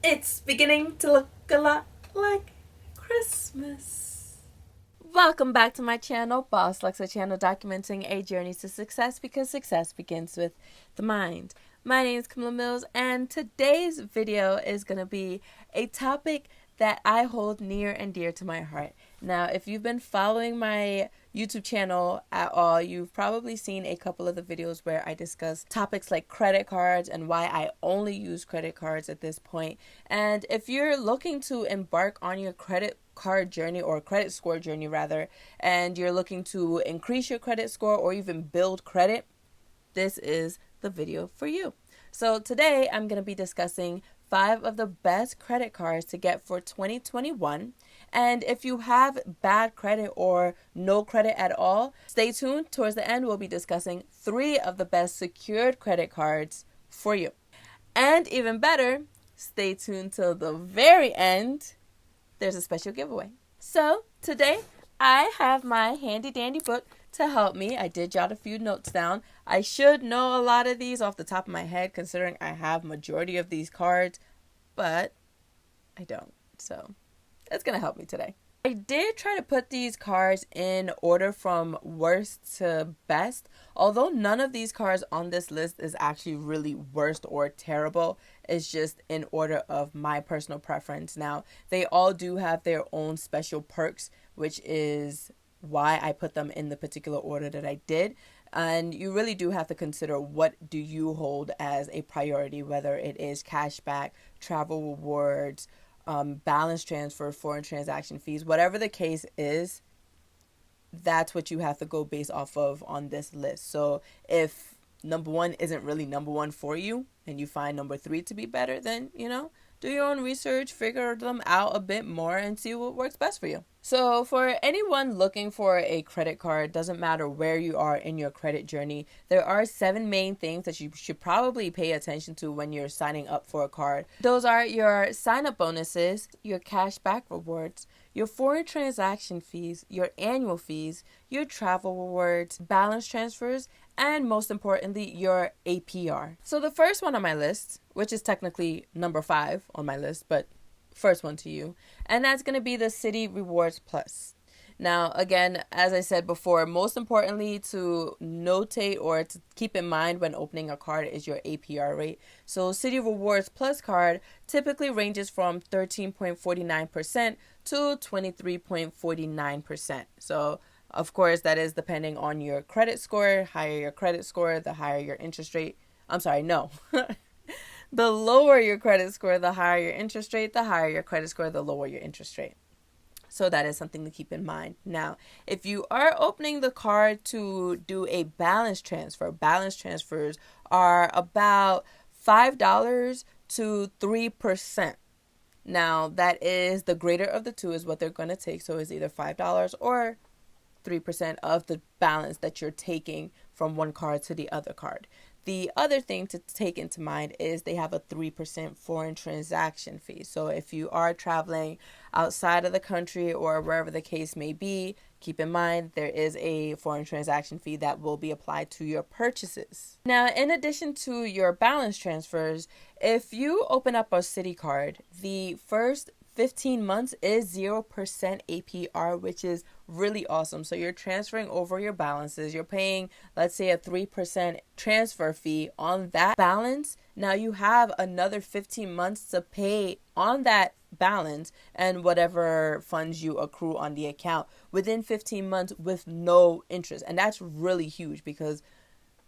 It's beginning to look a lot like Christmas. Welcome back to my channel, Boss Lexa channel, documenting a journey to success because success begins with the mind. My name is Camilla Mills, and today's video is going to be a topic that I hold near and dear to my heart. Now, if you've been following my YouTube channel at all, you've probably seen a couple of the videos where I discuss topics like credit cards and why I only use credit cards at this point. And if you're looking to embark on your credit card journey, or credit score journey rather, and you're looking to increase your credit score or even build credit, this is the video for you. So today I'm going to be discussing 5 of the best credit cards to get for 2021. And if you have bad credit or no credit at all, stay tuned. Towards the end, we'll be discussing 3 of the best secured credit cards for you. And even better, stay tuned till the very end. There's a special giveaway. So today I have my handy dandy book to help me. I did jot a few notes down. I should know a lot of these off the top of my head, considering I have majority of these cards, but I don't. So it's going to help me today. I did try to put these cards in order from worst to best, although none of these cards on this list is actually really worst or terrible. It's just in order of my personal preference. Now, they all do have their own special perks, which is why I put them in the particular order that I did. And you really do have to consider, what do you hold as a priority, whether it is cashback, travel rewards, balance transfer, foreign transaction fees, whatever the case is, that's what you have to go based off of on this list. So if number 1 isn't really number 1 for you and you find number 3 to be better, then, do your own research, figure them out a bit more and see what works best for you. So for anyone looking for a credit card, doesn't matter where you are in your credit journey, there are 7 main things that you should probably pay attention to when you're signing up for a card. Those are your sign-up bonuses, your cashback rewards, your foreign transaction fees, your annual fees, your travel rewards, balance transfers, and most importantly, your APR. So the first one on my list, which is technically number 5 on my list, but first one to you, and that's going to be the Citi Rewards Plus. Now, again, as I said before, most importantly to notate or to keep in mind when opening a card is your APR rate. So Citi Rewards Plus card typically ranges from 13.49% to 23.49%. So of course, that is depending on your credit score. Higher your credit score, the higher your interest rate. I'm sorry, no. The lower your credit score, the higher your interest rate. The higher your credit score, the lower your interest rate. So that is something to keep in mind. Now, if you are opening the card to do a balance transfer, balance transfers are about $5 to 3%. Now, that is the greater of the two is what they're going to take. So it's either $5 or 3% of the balance that you're taking from one card to the other card. The other thing to take into mind is they have a 3% foreign transaction fee. So if you are traveling outside of the country or wherever the case may be, keep in mind there is a foreign transaction fee that will be applied to your purchases. Now, in addition to your balance transfers, if you open up a Citi card, the first 15 months is 0% APR, which is really awesome. So you're transferring over your balances. You're paying, let's say, a 3% transfer fee on that balance. Now you have another 15 months to pay on that balance and whatever funds you accrue on the account within 15 months with no interest. And that's really huge because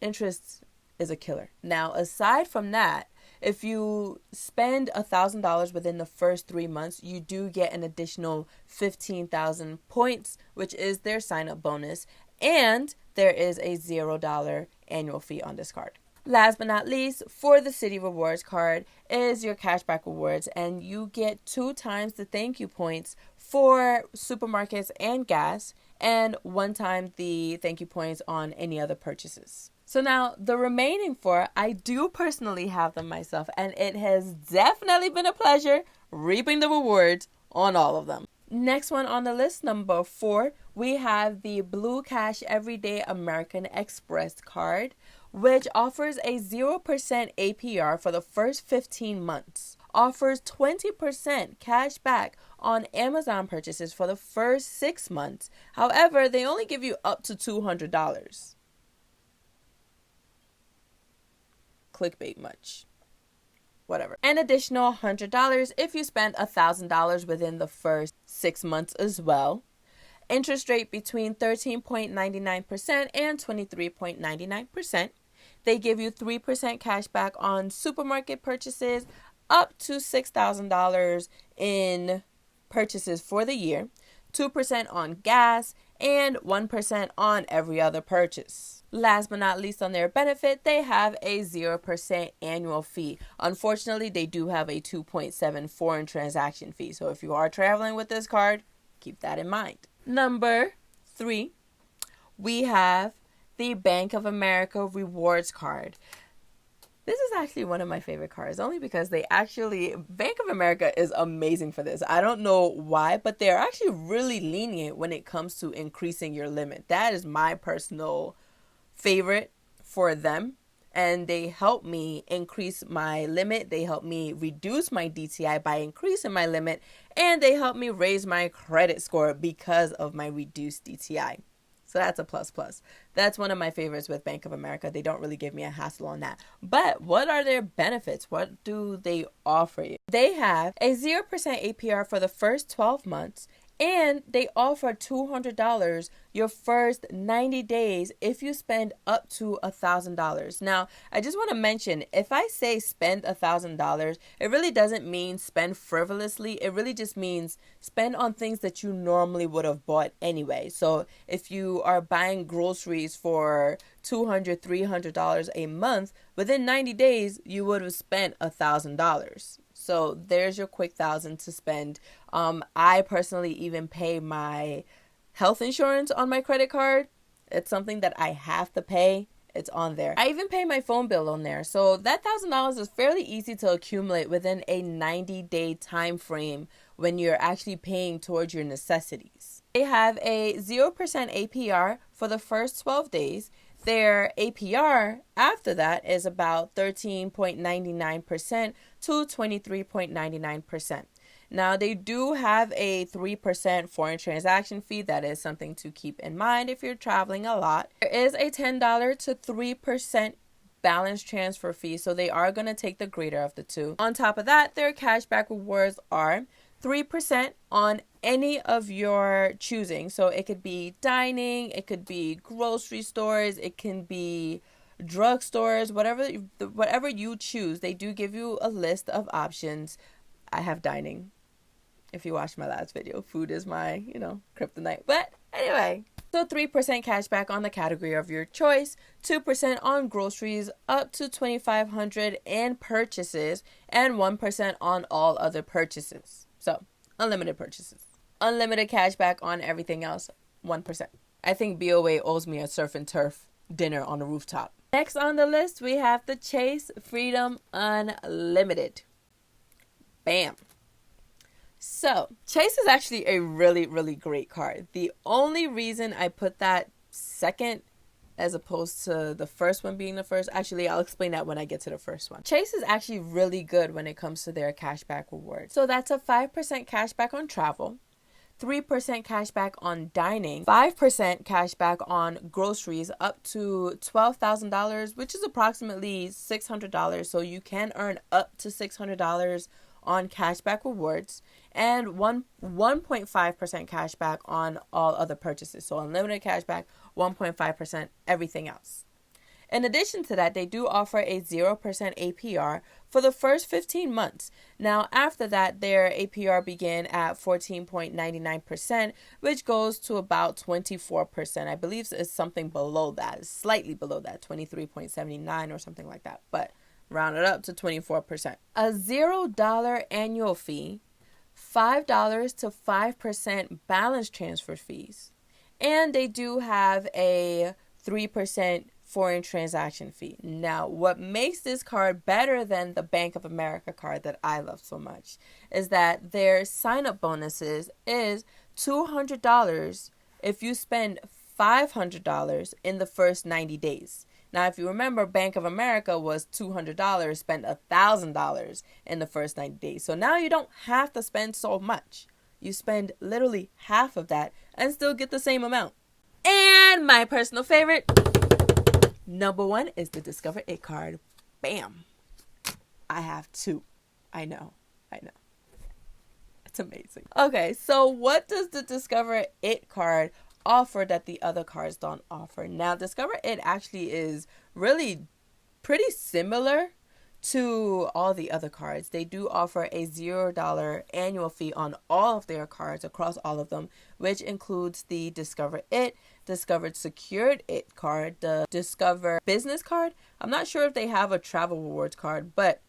interest is a killer. Now, aside from that, if you spend $1,000 within the first 3 months, you do get an additional 15,000 points, which is their sign-up bonus, and there is a $0 annual fee on this card. Last but not least, for the Citi Rewards card is your cashback rewards, and you get 2 times the thank you points for supermarkets and gas, and 1 time the thank you points on any other purchases. So now the remaining 4, I do personally have them myself, and it has definitely been a pleasure reaping the rewards on all of them. Next one on the list, number 4, we have the Blue Cash Everyday American Express card, which offers a 0% APR for the first 15 months. offers 20% cash back on Amazon purchases for the first 6 months. However, they only give you up to $200. Clickbait much. Whatever. An additional $100 if you spend $1,000 within the first 6 months as well. Interest rate between 13.99% and 23.99%. They give you 3% cash back on supermarket purchases up to $6,000 in purchases for the year, 2% on gas, and 1% on every other purchase. Last but not least on their benefit, they have a 0% annual fee. Unfortunately, they do have a 2.7 foreign transaction fee. So if you are traveling with this card, keep that in mind. Number 3, we have the Bank of America Rewards card. This is actually one of my favorite cards, only because Bank of America is amazing for this. I don't know why, but they're actually really lenient when it comes to increasing your limit. That is my personal favorite for them. And they help me increase my limit. They help me reduce my DTI by increasing my limit. And they help me raise my credit score because of my reduced DTI. So that's a plus. That's one of my favorites with Bank of America. They don't really give me a hassle on that. But what are their benefits? What do they offer you? They have a 0% APR for the first 12 months. And they offer $200 your first 90 days if you spend up to $1,000. Now, I just want to mention, if I say spend $1,000, it really doesn't mean spend frivolously. It really just means spend on things that you normally would have bought anyway. So if you are buying groceries for $200, $300 a month, within 90 days, you would have spent $1,000. So there's your quick 1,000 to spend. I personally even pay my health insurance on my credit card. It's something that I have to pay. It's on there. I even pay my phone bill on there. So that $1,000 is fairly easy to accumulate within a 90-day time frame when you're actually paying towards your necessities. They have a 0% APR for the first 12 days. Their APR after that is about 13.99% to 23.99%. Now, they do have a 3% foreign transaction fee. That is something to keep in mind if you're traveling a lot. There is a $10 to 3% balance transfer fee, so they are going to take the greater of the two. On top of that, their cashback rewards are 3% on any of your choosing. So it could be dining, it could be grocery stores, it can be drugstores, whatever you choose. They do give you a list of options. I have dining. If you watched my last video, food is my, kryptonite. But anyway, so 3% cash back on the category of your choice, 2% on groceries up to $2,500 in purchases, and 1% on all other purchases. So unlimited purchases. Unlimited cash back on everything else, 1%. I think BOA owes me a surf and turf dinner on the rooftop. Next on the list, we have the Chase Freedom Unlimited. Bam. So, Chase is actually a really, really great card. The only reason I put that second as opposed to the first one being the first, actually, I'll explain that when I get to the first one. Chase is actually really good when it comes to their cashback rewards. So that's a 5% cashback on travel, 3% cashback on dining, 5% cashback on groceries up to $12,000, which is approximately $600. So you can earn up to $600 on cashback rewards, and 1.5% cashback on all other purchases. So unlimited cashback, 1.5% everything else. In addition to that, they do offer a 0% APR for the first 15 months. Now, after that, their APR began at 14.99%, which goes to about 24%. I believe it's something below that, slightly below that, 23.79 or something like that. But round it up to 24%. A $0 annual fee, $5 to 5% balance transfer fees. And they do have a 3% foreign transaction fee. Now, what makes this card better than the Bank of America card that I love so much is that their sign-up bonuses is $200 if you spend $500 in the first 90 days. Now, if you remember, Bank of America was $200, spent $1,000 in the first 90 days. So now you don't have to spend so much. You spend literally half of that and still get the same amount. And my personal favorite, number one, is the Discover It card. Bam. I have two. I know. It's amazing. Okay, so what does the Discover It card offer that the other cards don't offer? Now, Discover It actually is really pretty similar to all the other cards. They do offer a $0 annual fee on all of their cards across all of them, which includes the Discover It, Discovered Secured It card, the Discover Business card. I'm not sure if they have a Travel Rewards card, but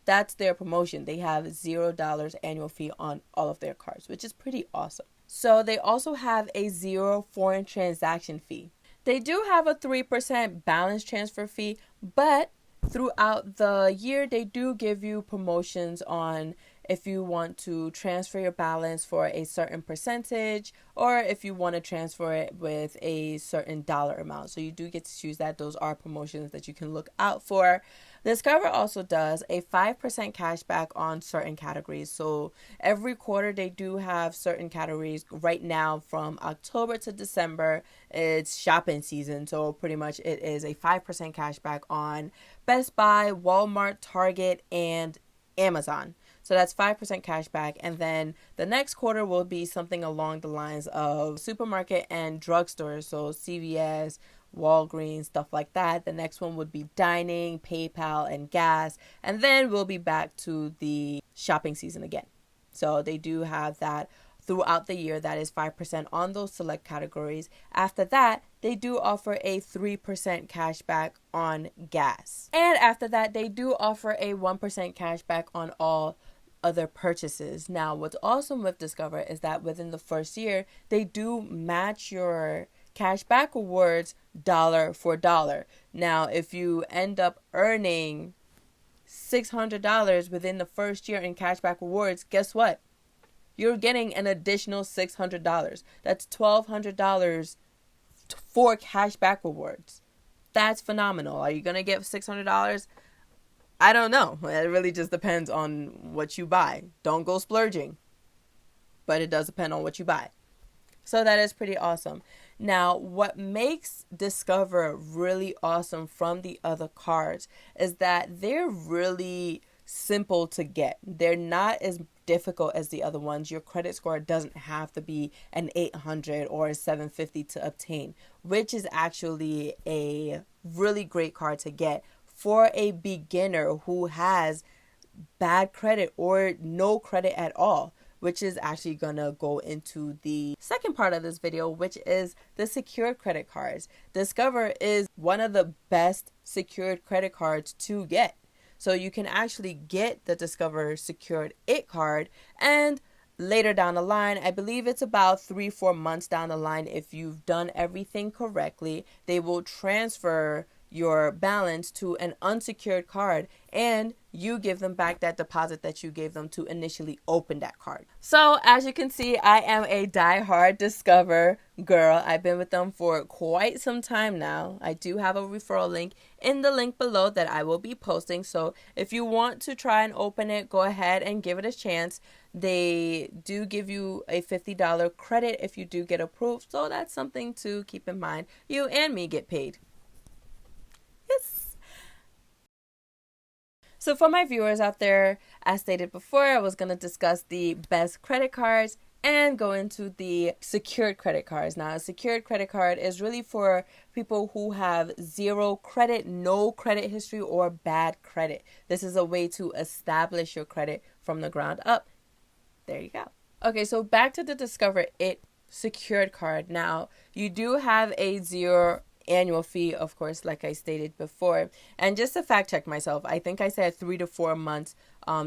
that's their promotion. They have $0 annual fee on all of their cards, which is pretty awesome. So they also have a 0 foreign transaction fee. They do have a 3% balance transfer fee, but throughout the year, they do give you promotions on if you want to transfer your balance for a certain percentage or if you want to transfer it with a certain dollar amount. So you do get to choose that. Those are promotions that you can look out for. Discover also does a 5% cash back on certain categories. So every quarter they do have certain categories. Right now from October to December, it's shopping season. So pretty much it is a 5% cash back on Best Buy, Walmart, Target, and Amazon. So that's 5% cash back. And then the next quarter will be something along the lines of supermarket and drugstores. So CVS, Walgreens, stuff like that. The next one would be dining, PayPal, and gas. And then we'll be back to the shopping season again. So they do have that throughout the year. That is 5% on those select categories. After that, they do offer a 3% cash back on gas. And after that, they do offer a 1% cash back on all other purchases. Now, what's awesome with Discover is that within the first year, they do match your cash back rewards dollar for dollar. Now, if you end up earning $600 within the first year in cash back rewards, guess what? You're getting an additional $600. That's $1,200 for cash back rewards. That's phenomenal. Are you going to get $600? I don't know. It really just depends on what you buy. Don't go splurging. But it does depend on what you buy. So that is pretty awesome. Now, what makes Discover really awesome from the other cards is that they're really simple to get. They're not as difficult as the other ones. Your credit score doesn't have to be an 800 or a 750 to obtain, which is actually a really great card to get for a beginner who has bad credit or no credit at all, which is actually gonna go into the second part of this video, which is the secured credit cards. Discover is one of the best secured credit cards to get. So you can actually get the Discover Secured It card, and later down the line, I believe it's about 3-4 months down the line, if you've done everything correctly, they will transfer your balance to an unsecured card and you give them back that deposit that you gave them to initially open that card. So as you can see, I am a diehard Discover girl. I've been with them for quite some time now. I do have a referral link in the link below that I will be posting. So if you want to try and open it, go ahead and give it a chance. They do give you a $50 credit if you do get approved. So that's something to keep in mind. You and me get paid. Yes. So for my viewers out there, as stated before, I was going to discuss the best credit cards and go into the secured credit cards. Now, a secured credit card is really for people who have zero credit, no credit history, or bad credit. This is a way to establish your credit from the ground up. There you go. Okay, so back to the Discover It secured card. Now, you do have a zero annual fee, of course, like I stated before. And just to fact check myself, I think I said 3 to 4 months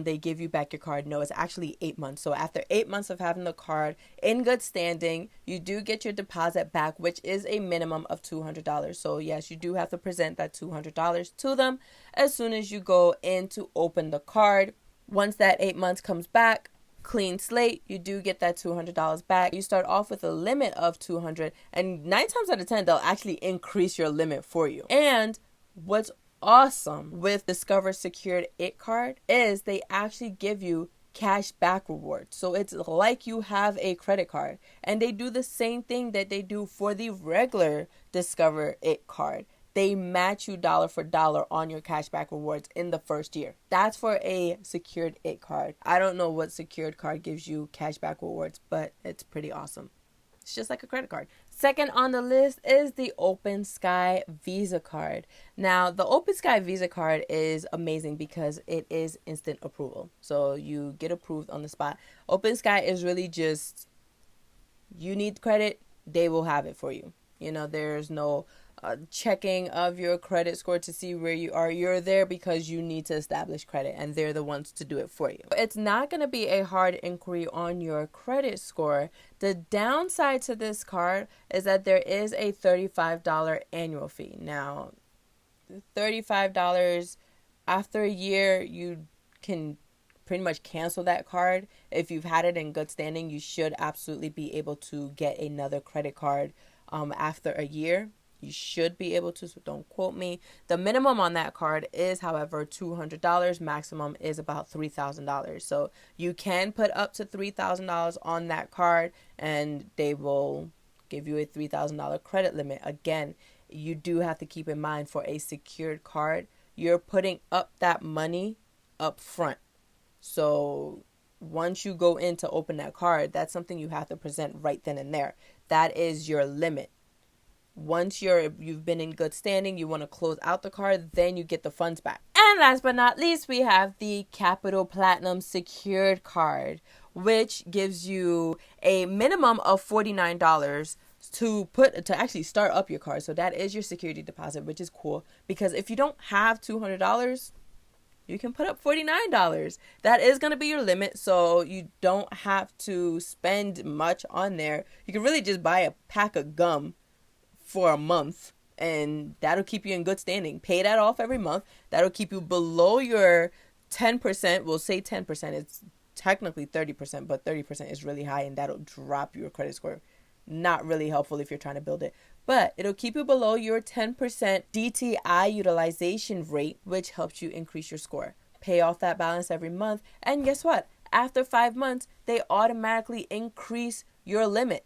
they give you back your card. No, it's actually 8 months. So after 8 months of having the card in good standing, you do get your deposit back, which is a minimum of $200. So yes, you do have to present that $200 to them as soon as you go in to open the card. Once that 8 months comes back, clean slate, you do get that $200 back. You start off with a limit of $200, and 9 times out of 10 they'll actually increase your limit for you. And What's awesome with Discover Secured It card is they actually give you cash back rewards. So it's like you have a credit card, and they do the same thing that they do for the regular Discover It card. They match you dollar for dollar on your cashback rewards in the first year. That's for a secured It card. I don't know what secured card gives you cashback rewards, but it's pretty awesome. It's just like a credit card. Second on the list is the Open Sky Visa card. Now, the Open Sky Visa card is amazing because it is instant approval. So you get approved on the spot. Open Sky is really just, you need credit, they will have it for you. You know, there's no checking of your credit score to see where you are. You're there because you need to establish credit, and they're the ones to do it for you. It's not going to be a hard inquiry on your credit score. The downside to this card is that there is a $35 annual fee. Now, $35 after a year, you can pretty much cancel that card. If you've had it in good standing, you should absolutely be able to get another credit card after a year. You should be able to, so don't quote me. The minimum on that card is, however, $200. Maximum is about $3,000. So you can put up to $3,000 on that card, and they will give you a $3,000 credit limit. Again, you do have to keep in mind, for a secured card, you're putting up that money up front. So once you go in to open that card, that's something you have to present right then and there. That is your limit. Once you've been in good standing, you want to close out the card, then you get the funds back. And last but not least, we have the Capital Platinum Secured card, which gives you a minimum of $49 to actually start up your card. So that is your security deposit, which is cool, because if you don't have $200, you can put up $49. That is going to be your limit, so you don't have to spend much on there. You can really just buy a pack of gum for a month, and that'll keep you in good standing. Pay that off every month. That'll keep you below your 10%. We'll say 10%. It's technically 30%, but 30% is really high, and that'll drop your credit score. Not really helpful if you're trying to build it, but it'll keep you below your 10% DTI utilization rate, which helps you increase your score. Pay off that balance every month, and guess what? After 5 months, they automatically increase your limit.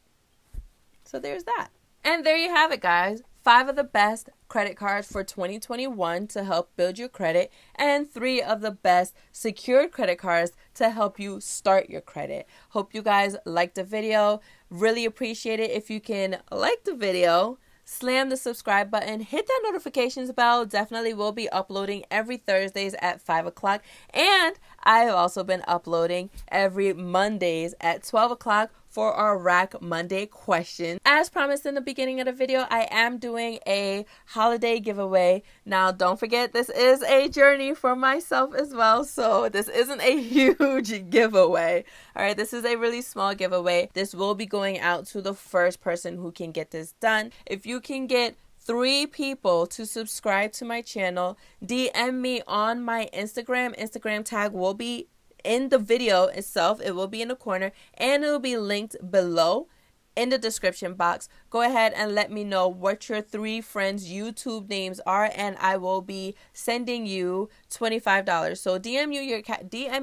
So there's that. And there you have it, guys. 5 of the best credit cards for 2021 to help build your credit, and 3 of the best secured credit cards to help you start your credit. Hope you guys liked the video. Really appreciate it if you can like the video, slam the subscribe button, hit that notifications bell. Definitely will be uploading every Thursdays at 5 o'clock. And I have also been uploading every Mondays at 12 o'clock for our Rack Monday question. As promised in the beginning of the video, I am doing a holiday giveaway. Now, don't forget, this is a journey for myself as well, so this isn't a huge giveaway. All right, this is a really small giveaway. This will be going out to the first person who can get this done. If you can get 3 people to subscribe to my channel, DM me on my Instagram. Instagram tag will be in the video itself. It will be in the corner, and it will be linked below in the description box. Go ahead and let me know what your 3 friends' YouTube names are, and I will be sending you $25. So DM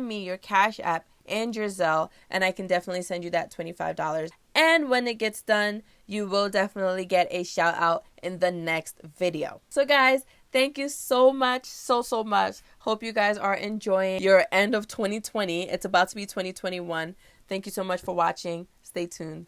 me your Cash App and your Zelle, and I can definitely send you that $25. And when it gets done, you will definitely get a shout out in the next video. So guys, thank you so much, so much. Hope you guys are enjoying your end of 2020. It's about to be 2021. Thank you so much for watching. Stay tuned.